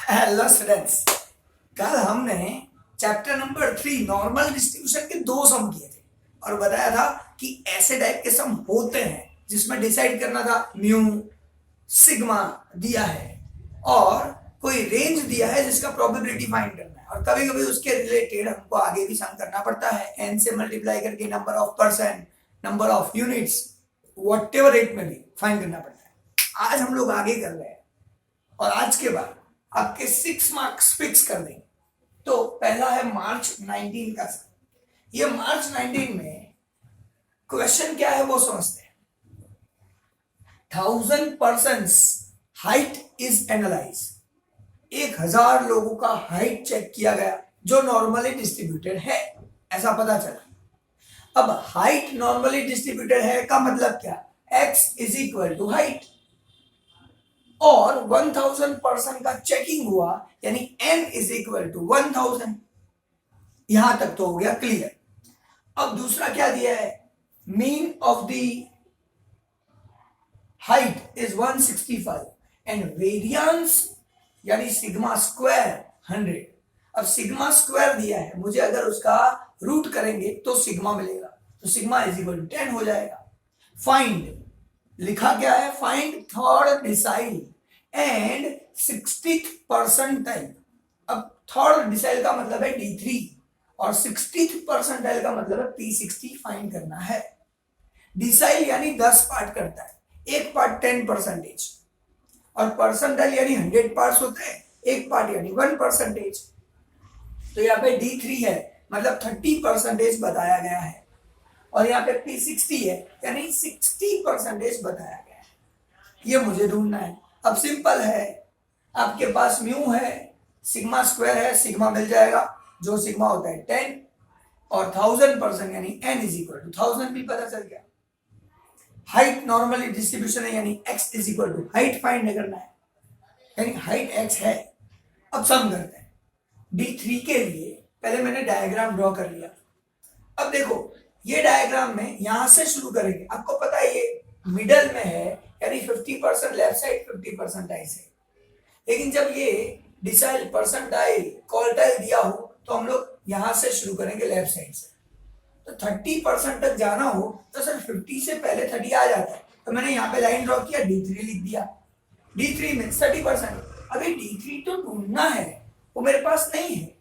Hello students. कल हमने chapter number 3 normal distribution के दो सम किए थे और बताया था कि ऐसे टाइप के सम होते हैं जिसमें डिसाइड करना था म्यू सिग्मा दिया है और कोई रेंज दिया है जिसका प्रोबेबिलिटी फाइंड करना है और कभी कभी उसके रिलेटेड हमको आगे भी सम करना पड़ता है एन से मल्टीप्लाई करके number of percent number of units what ever rate में भी फाइंड करना पड़ता है। आज हम लोग आगे कर रहे हैं और आज के बाद आपके 6 मार्क्स फिक्स कर देंगे। तो पहला है मार्च 19 का। ये मार्च 19 में क्वेश्चन क्या है वो समझते हैं। 1000 पर्सन्स हाइट इज एनालाइज। 1000 लोगों का हाइट चेक किया गया जो नॉर्मली डिस्ट्रीब्यूटेड है, ऐसा पता चला। अब हाइट नॉर्मली डिस्ट्रीब्यूटेड है का मतलब क्या, x is equal to height और 1000 पर्सन का चेकिंग हुआ यानी n इज इक्वल टू 1000। यहां तक तो हो गया क्लियर। अब दूसरा क्या दिया है, mean of the height is 165 and variance यानी सिग्मा स्क्वायर 100। अब सिग्मा स्क्वायर दिया है, मुझे अगर उसका रूट करेंगे तो सिग्मा मिलेगा, तो सिग्मा इज इक्वल टू 10 हो जाएगा। फाइंड लिखा क्या है, find third decile and 60th percentile. अब थर्ड डिसाइल का मतलब है D3 और 60th परसेंटाइल का मतलब है P60 फाइंड करना है। डिसाइल यानी 10 पार्ट करता है, एक पार्ट 10% और परसेंटाइल यानी 100 पार्ट्स होते हैं, एक पार्ट यानी 1%। तो यहाँ पे D3 है मतलब 30% बताया गया है और यहाँ पे P60 है यानी 60% बताया गया है। ये मुझे ढूंढना है। अब सिंपल है, आपके पास म्यू है, सिग्मा स्क्वायर है, सिग्मा मिल जाएगा जो सिग्मा होता है 10 और 1000 यानी n इज इक्वल टू 1000 भी पता चल गया। हाइट नॉर्मली डिस्ट्रीब्यूशन है यानी x is equal to height find करना है यानी हाइट x है। अब सम करते हैं। D3 के लिए पहले मैंने डायग्राम ड्रॉ कर लिया। अब देखो ये डायग्राम में यहां से शुरू करेंगे, आपको पता है ये मिडल में है यानी 50% लेफ्ट साइड 50% राइट साइड। लेकिन जब ये डिसाइल परसेंटाइल क्वार्टाइल दिया हो तो हम लोग यहां से शुरू करेंगे लेफ्ट साइड से। तो 30% तक जाना हो तो सर 50 से पहले 30 आ जाता है, तो मैंने यहाँ पे लाइन ड्रॉ किया, D3 लिख दिया। D3 में 30%। अभी D3 तो ढूंढना है, वो मेरे पास नहीं है,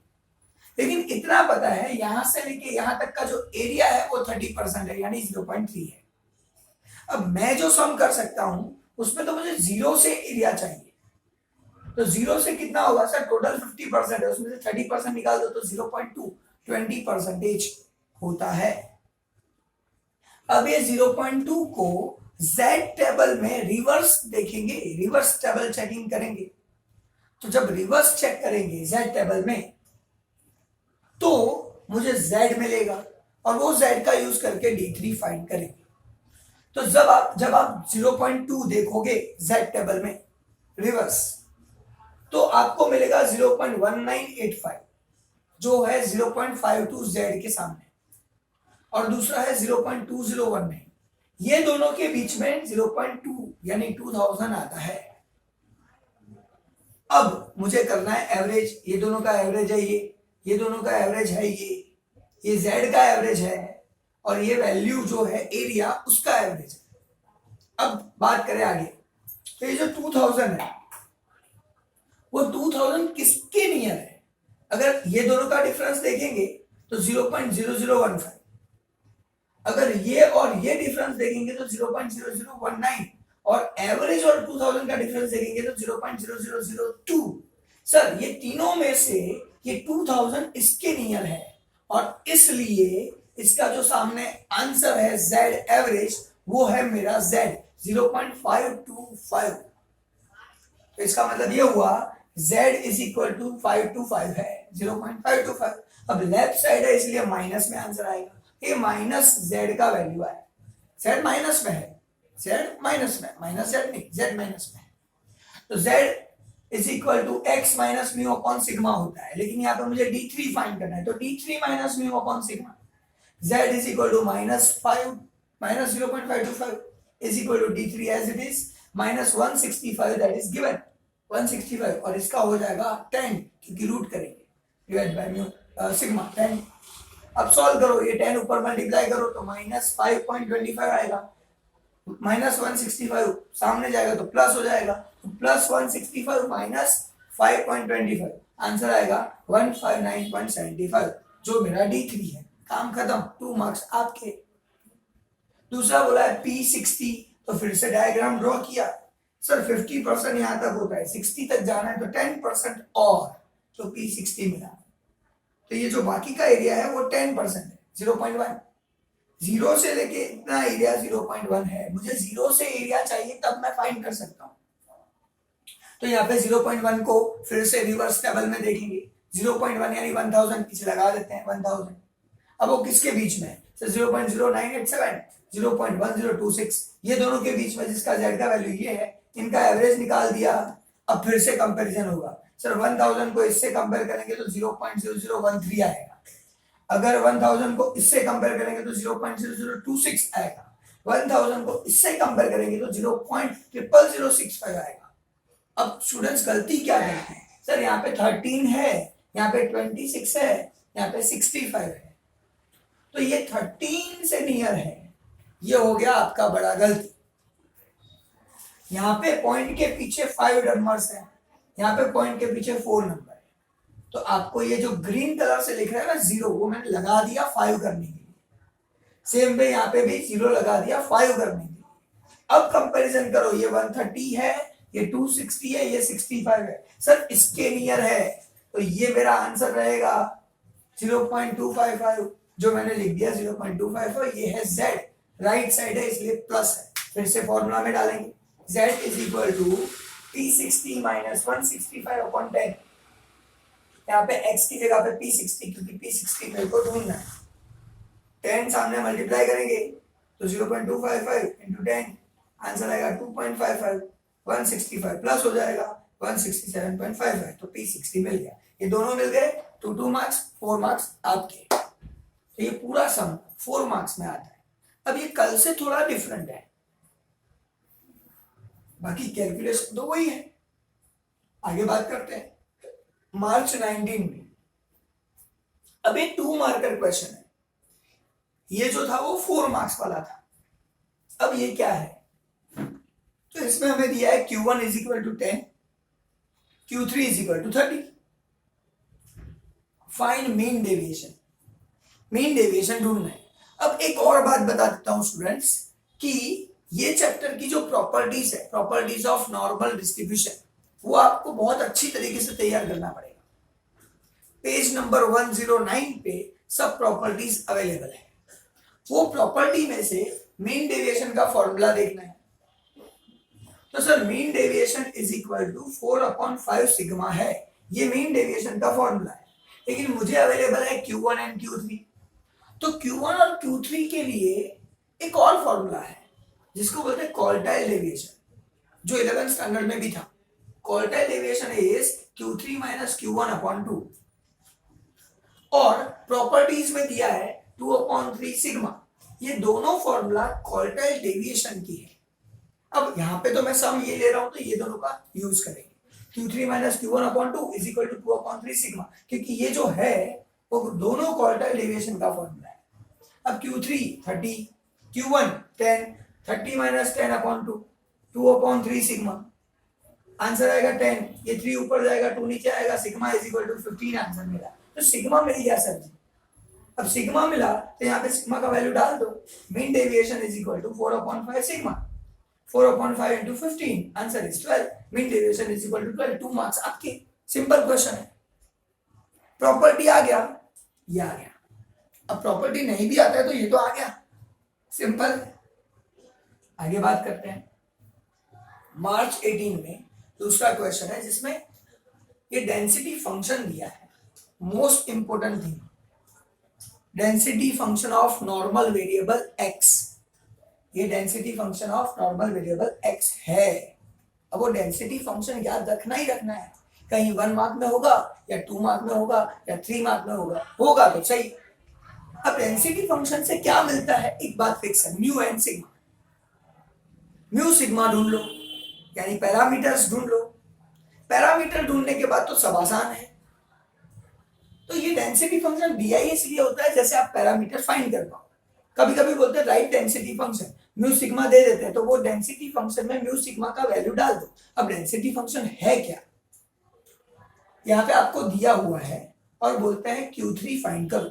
लेकिन इतना पता है यहां से लेके यहां तक का जो एरिया है वो 30% है यानी 0.3 है। अब मैं जो सम कर सकता हूं उसमें तो मुझे 0 से एरिया चाहिए, तो 0 से कितना होगा सर, टोटल 50% है उसमें से 30% निकाल दो तो 0.2 20% होता है। अब ये 0.2 को Z टेबल में रिवर्स देखेंगे, रिवर्स टेबल चेकिंग करेंगे। तो जब रिवर्स चेक करेंगे Z टेबल में तो मुझे Z मिलेगा और वो Z का यूज करके D3 फाइंड करेंगे। तो जब आप 0.2 देखोगे Z टेबल में रिवर्स तो आपको मिलेगा 0.1985 जो है 0.52 Z के सामने और दूसरा है 0.2019। ये दोनों के बीच में 0.2 यानी 2000 आता है। अब मुझे करना है एवरेज, ये दोनों का एवरेज है, ये दोनों का एवरेज है, ये Z का एवरेज है और ये वैल्यू जो है एरिया उसका एवरेज है। अब बात करें आगे, तो ये जो 2000 है वो 2000 किसके नियर है। अगर ये दोनों का डिफरेंस देखेंगे तो 0.0015, अगर ये और ये डिफरेंस देखेंगे तो 0.0019 और एवरेज और 2000 का डिफरेंस देखेंगे तो 0.0002। सर ये तीनों में से ये 2000 इसके नियर है और इसलिए इसका जो सामने आंसर है Z एवरेज वो है मेरा Z 0.525। तो इसका मतलब ये हुआ Z इज इक्वल टू 525 है 0.525। अब लेफ्ट साइड है इसलिए माइनस में आंसर आएगा, ये माइनस Z का वैल्यू आया, Z माइनस में है, Z माइनस में, माइनस Z नहीं Z माइनस में है। तो Z is equal to x minus mu upon sigma होता है, लेकिन यहाँ पे मुझे D3 फाइंड करना है तो D3 minus mu upon sigma Z is equal to minus 0.525 is equal to D3 as it is minus 165 that is given. 165 और इसका हो जाएगा 10 क्योंकि रूट करेंगे डिवाइड बाय म्यू सिग्मा 10। अब सॉल्व करो, ये 10 ऊपर मल्टीप्लाई करो तो -5.25 आएगा, -165 सामने जाएगा तो प्लस हो जाएगा, तो +165 -5.25 आंसर आएगा 159.75 जो मेरा D3 है। काम खत्म, 2 मार्क्स आपके। दूसरा बोला है P60, तो फिर से डायग्राम ड्रॉ किया। सर 50% यहां तक होता है, 60 तक जाना है तो 10% और, तो P60 मिला। तो ये जो बाकी का एरिया है वो 10% है, 0.1। 0 से लेके इतना एरिया 0.1 है, मुझे 0 से एरिया चाहिए तब मैं फाइंड कर सकता हूं। तो यहाँ पे 0.1 को फिर से रिवर्स टेबल में देखेंगे, 0.1 यानी 1000 पीछे लगा देते हैं 1000। अब वो किसके बीच में है? 0.0987, 0.1026, ये दोनों के बीच में जिसका z का वैल्यू ये है, इनका एवरेज निकाल दिया। अब फिर से कंपैरिजन होगा। सर 1000 को इससे कंपेयर करेंगे तो 0.0013 आएगा, अगर 1000 को इससे कंपेयर करेंगे तो 0.0026 आएगा, 1000 को इससे कंपेयर करेंगे तो 0.00065 आएगा। अब स्टूडेंट्स गलती क्या करते हैं? सर यहाँ पे 13 है, यहाँ पे 26 है, यहाँ पे 65 है, तो ये 13 से नियर है, ये हो गया आपका बड़ा गलती। यहाँ पे पॉइंट के पीछे 5 नंबर्स हैं, यहाँ पे पॉइंट के पीछे 4 नंबर है, तो आपको ये जो ग्रीन कलर से लिख रहा है ना 0, वो मैंने लगा दिया 5 करने के लिए। सेम पे यहाँ पे भी 0 लगा दिया 5 करने के लिए। अब कंपैरिजन करो, ये 130 है, ये 260 है, ये 65 है। सर इसके नियर है, तो ये मेरा आंसर रहेगा 0.255, जो मैंने लिख दिया 0.255। ये है z, राइट साइड है इसलिए प्लस है। फिर से फॉर्मूला में डालेंगे, z is equal to P60 minus 165/10। यहाँ पे x की जगह पे P60, क्योंकि P60 मेरे को ढूंढना है। 10 सामने मल्टीप्लाई करेंगे तो 0.255 इंटू 10, आंसर आएगा 2.55। 165 प्लस हो जाएगा 167.55, तो P60 मिल गया। ये दोनों मिल गए तो 2 मार्क्स, 4 मार्क्स आपके। तो ये पूरा सम 4 मार्क्स में आता है। अब ये कल से थोड़ा डिफरेंट है, बाकी कैलकुलेशन तो वही है। आगे बात करते हैं मार्च 19 में। अब ये 2 मार्कर क्वेश्चन है, ये जो था वो 4 मार्क्स वाला था। अब ये क्या है? तो इसमें हमें दिया है Q1 is equal to 10, Q3 is equal to 30। Find mean deviation, mean deviation ढूंढना है। अब एक और बात बता देता हूं स्टूडेंट्स कि ये चैप्टर की जो प्रॉपर्टीज है, प्रॉपर्टीज ऑफ नॉर्मल डिस्ट्रीब्यूशन, वो आपको बहुत अच्छी तरीके से तैयार करना पड़ेगा। पेज नंबर 109 पे सब प्रॉपर्टीज अवेलेबल है। वो प्रॉपर्टी में से मीन डेविएशन का फॉर्मूला देखना है। तो sir mean deviation is equal to 4/5 sigma है, ये मीन डेविएशन का फॉर्मूला है। लेकिन मुझे अवेलेबल है Q1 एंड Q3, तो Q1 और Q3 के लिए एक और फॉर्मूला है जिसको बोलते हैं क्वार्टाइल डेविएशन, जो 11th स्टैंडर्ड में भी था। Quartile deviation is Q3 minus Q1/2, और प्रॉपर्टीज में दिया है 2/3 सिग्मा। ये दोनों फॉर्मूला क्वार्टाइल डेविएशन की है। अब यहाँ पे तो मैं सम ये ले रहा हूं, तो ये दोनों का यूज करेंगे। Q3 minus Q1/2 is equal to 2/3 sigma, क्योंकि ये जो है वो दोनों क्वार्टाइल डेविएशन का फॉर्मूला है। अब Q3 30, Q1 10, 30 minus 10/2, 2/3 sigma, answer आएगा 10। ये 3 ऊपर जाएगा, 2 नीचे आएगा, sigma is equal to 15 answer मिला। तो सिग्मा मिल गया सर जी। अब सिग्मा मिला तो यहाँ पे सिग्मा का वैल्यू डाल दो। Mean deviation is equal to 4/5 sigma, 4/5 into 15, answer is 12। Mean deviation is equal to 12, 2 marks आपके। सिंपल क्वेश्चन है। प्रॉपर्टी आ गया, ये आ गया। अब प्रॉपर्टी नहीं भी आता है तो ये तो आ गया, सिंपल। आगे बात करते हैं मार्च 18 में दूसरा क्वेश्चन है जिसमें ये डेंसिटी फंक्शन दिया है। Most important thing, density function of normal variable x। ये density function of normal variable x है। अब वो डेंसिटी फंक्शन याद रखना ही रखना है, कहीं 1 मार्क में होगा या 2 मार्क में होगा या 3 मार्क में होगा तो सही। अब डेंसिटी फंक्शन से क्या मिलता है, एक बात फिक्स है, mu and sigma. Mu sigma ढूंढ लो, यानी पैरामीटर्स ढूंढ लो। पैरामीटर ढूंढने के बाद तो सब आसान है। तो ये डेंसिटी फंक्शन दिया ही इसलिए होता है जैसे आप पैरामीटर फाइंड कर पाओ। कभी कभी बोलते हैं right density function, mu sigma दे देते हैं तो वो डेंसिटी फंक्शन में म्यू सिग्मा का वैल्यू डाल दो। अब डेंसिटी फंक्शन है क्या, यहाँ पे आपको दिया हुआ है और बोलते हैं Q3 फाइंड करो,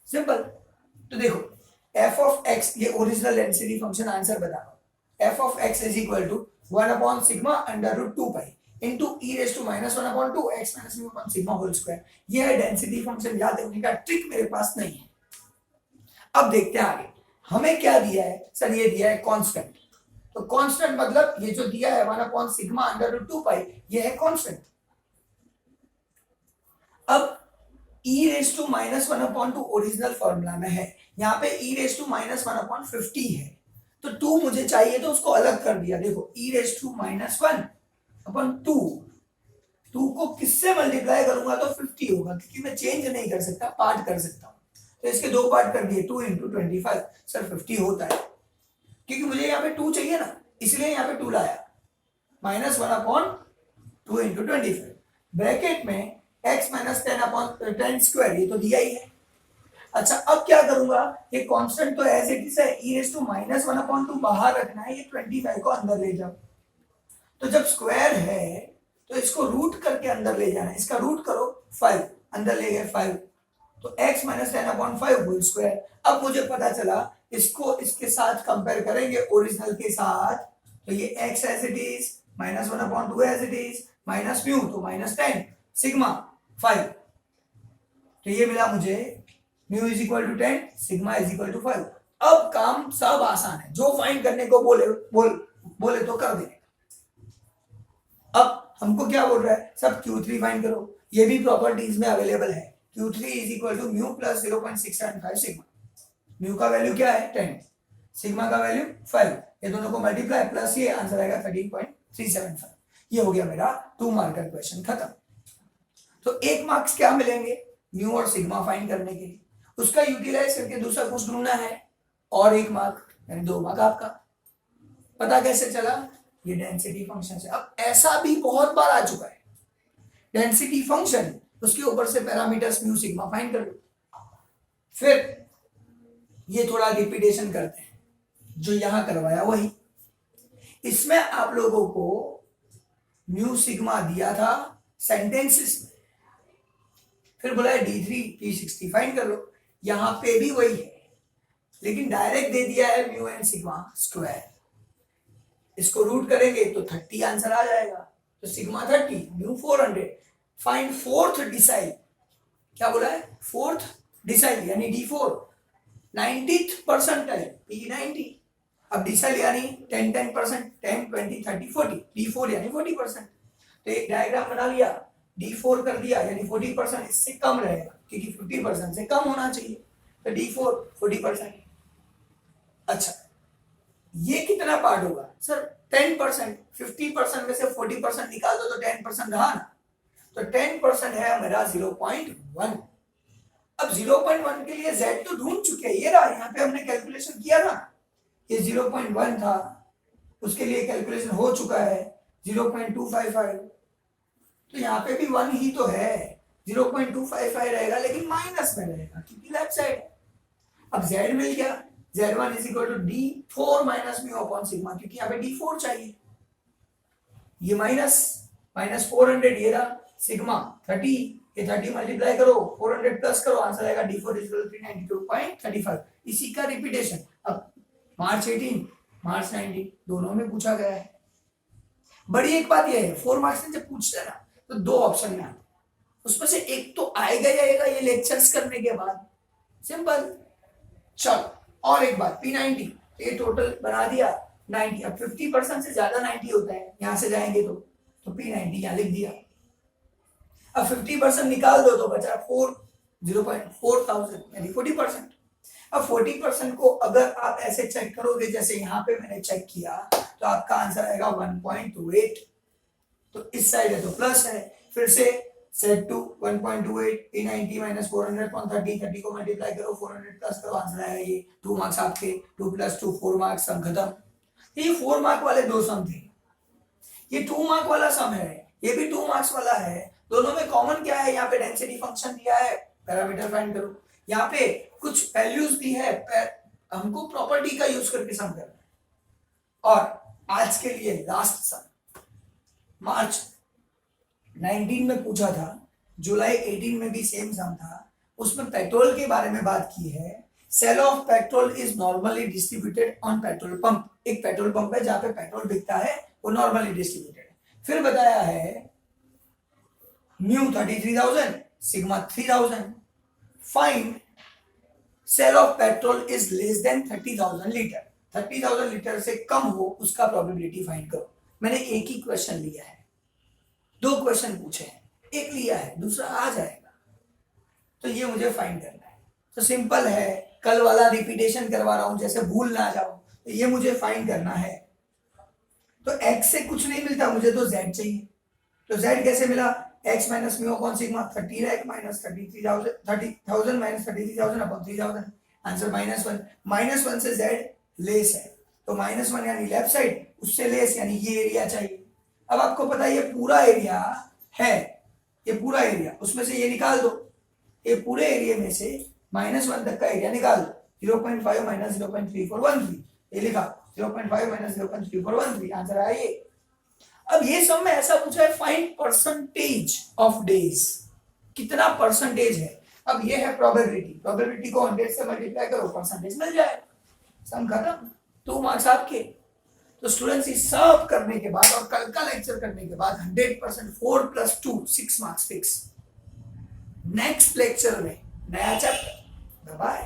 सिंपल। तो देखो f ऑफ x, ये ओरिजिनल डेंसिटी फंक्शन आंसर बता रहा हूं। f of x is equal to 1 upon sigma under root 2 pi into e raise to minus 1 upon 2 x minus mu upon sigma whole square. ये है density function. याद रखने का trick मेरे पास नहीं है। अब देखते हैं आगे हमें क्या दिया है। सर ये दिया है कांस्टेंट, तो कांस्टेंट मतलब ये जो दिया है 1 upon sigma under root 2 pi, ये है कांस्टेंट। अब e raise to minus 1 upon 2 original formula में है, यहाँ पे e raise to minus 1 upon 50 है, तो 2 मुझे चाहिए तो उसको अलग कर दिया। देखो ई रेज टू माइनस 1 अपॉन 2 को किससे मल्टीप्लाई करूंगा तो 50 होगा, क्योंकि मैं चेंज नहीं कर सकता, पार्ट कर सकता हूं। तो इसके 2 पार्ट कर दिए, 2 इंटू 25। सर 50 होता है, क्योंकि मुझे यहाँ पे 2 चाहिए ना, इसलिए यहाँ पे 2 लाया। माइनस 1 अपॉन 2 इंटू 25 ब्रैकेट में x माइनस 10 अपॉन 10 स्क्वायर, ये तो दिया ही है। अच्छा अब क्या करूंगा, ये कांस्टेंट तो एज इट इज है, e raise to minus 1 upon 2 बाहर रखना है, ये 25 को अंदर ले जाओ। तो जब स्क्वायर है तो इसको रूट करके अंदर ले जाना है, इसका रूट करो 5, अंदर ले गए 5, तो x minus 10 upon 5 whole square. अब मुझे पता चला इसको इसके साथ कंपेयर करेंगे ओरिजिनल के साथ, तो ये x as it is minus 1 upon 2 as it is minus mu तो माइनस 10 सिग्मा 5, तो ये मिला मुझे mu is equal to 10 sigma is equal to 5। अब काम सब आसान है, जो फाइंड करने को बोले तो कर देंगे। अब हमको क्या बोल रहा है, सब Q3 फाइंड करो, ये भी प्रॉपर्टीज में अवेलेबल है। Q3 is equal to mu plus 0.675 sigma. Mu का वैल्यू क्या है 10, सिग्मा का वैल्यू 5, ये दोनों को मल्टीप्लाई प्लस ये आंसर आएगा 13.375। ये हो गया मेरा 2 मार्कर क्वेश्चन खत्म। तो 1 मार्क्स क्या मिलेंगे म्यू और सिग्मा फाइंड करने के लिए, उसका यूटिलाइज करके दूसरा कुछ ढूंढना है, और 1 मार्क यानी 2 मार्क आपका। पता कैसे चला, ये डेंसिटी फंक्शन से। अब ऐसा भी बहुत बार आ चुका है, डेंसिटी फंक्शन उसके ऊपर से पैरामीटर्स म्यू सिग्मा फाइंड कर लो। फिर ये थोड़ा रिपीटेशन करते हैं, जो यहां करवाया वही। इसमें आप लोगों को म्यू सिग्मा दिया था सेंटेंसेस में, फिर बोला है D3 P60 फाइंड कर लो, यहां पे भी वही है, लेकिन डायरेक्ट दे दिया है म्यू एंड सिग्मा स्क्वायर। इसको रूट करेंगे तो 30 आंसर आ जाएगा, तो sigma 30 mu 400। Find fourth decile, क्या बोला है फोर्थ डिसाइल यानी D4, 90th परसेंटाइल P90। अब डिसाइल यानी 10% 10 20 30 40, D4 यानी 40%। तो एक डायग्राम बना लिया, D4 कर दिया यानी 40%, इससे कम रहेगा क्योंकि 50% से कम होना चाहिए, तो D4 40%। अच्छा ये कितना पार्ट होगा सर 10%, 50% में से 40% निकाल दो तो 10% रहा ना, तो 10% है मेरा 0.1। अब 0.1 के लिए z तो ढूंढ चुके हैं, ये रहा, यहाँ पे हमने कैलकुलेशन किया ना, ये 0.1 था, उसके लिए कैलकुलेशन हो चुका है 0.255, तो यहाँ पे भी 1 ही तो है, 0.255 रहेगा लेकिन माइनस में रहेगा क्योंकि लेफ्ट साइड। अब z मिल गया, z1 is equal to D4 minus mu upon sigma, क्योंकि यहाँ पे D4 चाहिए, ये माइनस 400, ये रहा सिग्मा 30, ये 30 मल्टीप्लाई करो 400 प्लस करो, आंसर आएगा D4 इज इक्वल टू 392.35। इसी का रिपीटेशन अब मार्च 18 मार्च 19 दोनों में पूछा गया है। बड़ी एक बात यह है 4 मार्क्स में जब पूछते हैं ना तो 2 ऑप्शन में आते, उसमें से एक तो आएगा ही आएगा ये लेक्चर्स करने के बाद, सिंपल। चलो और एक बात P90, ये टोटल बना दिया 90। अब 50% से ज्यादा 90 होता है, यहां से जाएंगे तो P90 यहां लिख दिया। अब 50% निकाल दो तो बचा 0.4000 यानी 40%। अब 40% को अगर आप ऐसे चेक करोगे जैसे यहाँ पे मैंने चेक किया तो आपका आंसर आएगा 1.28, तो इस साइड है तो प्लस है, फिर से set to 1.28 P90 minus 400 upon 30 को मल्टीप्लाई करो 400 प्लस करो, आंसर आएगा ये 2 मार्क्स आपके, 2 + 2 4 मार्क्स, सम खत्म। ये 4 मार्क वाले 2 सम थे, ये 2 मार्क वाला सम है, ये भी 2 मार्क्स वाला है। दोनों में कॉमन क्या है, यहाँ पे डेंसिटी फंक्शन दिया है, पैरामीटर फाइंड करो। यहाँ पे कुछ वैल्यूज दी है, हमको प्रॉपर्टी का यूज करके सम करना है। और आज के लिए लास्ट सम मार्च 19 में पूछा था, जुलाई 18 में भी सेम सम था। उसमें पेट्रोल के बारे में बात की है। Sale of petrol is normally distributed on petrol pump. एक पेट्रोल पंप है जहां पे पेट्रोल बिकता है, वो नॉर्मली डिस्ट्रीब्यूटेड है। फिर बताया है mu 33,000, sigma 3000। Find sale of petrol is less than 30,000 litre. 30,000 litre से कम हो उसका प्रोबेबिलिटी फाइंड करो। मैंने एक ही क्वेश्चन लिया है, 2 क्वेश्चन पूछे हैं, एक लिया है, दूसरा आ जाएगा, तो ये मुझे फाइंड करना है। तो सिंपल है, कल वाला रिपीटेशन करवा रहा हूं, जैसे भूल ना जाओ। तो ये मुझे फाइंड करना है। तो x से कुछ नहीं मिलता, मुझे तो z चाहिए। तो z कैसे मिला, x minus mu upon sigma, 30 minus 33,000, 30,000 minus 33,000 upon 3,000। Answer -1 से z लेस है, तो -1 यानी लेफ्ट साइड, उससे लेस यानी ये एरिया चाहिए। अब आपको पता है ये पूरा एरिया है, ये पूरा एरिया, उसमें से ये निकाल दो। ये पूरे एरिया में से -1 तक का एरिया निकाल दो। 0.5 माइनस 0.3413, ये लिखा 0.5 माइनस 0.3413, आंसर आया ये। अब ये सब में ऐसा पूछा है फाइंड परसेंटेज ऑफ डेज, कितना परसेंटेज है। अब ये है प्रोबेबिलिटी को 100 से मल्टीप्लाई करो, परसेंटेज मिल जाए, सम खत्म। 2 मार्क्स आपके। तो स्टूडेंट्स ये सब करने के बाद और कल का लेक्चर करने के बाद 100% 4 + 2 6 मार्क्स फिक्स। नेक्स्ट लेक्चर में नया चैप्टर। बाय।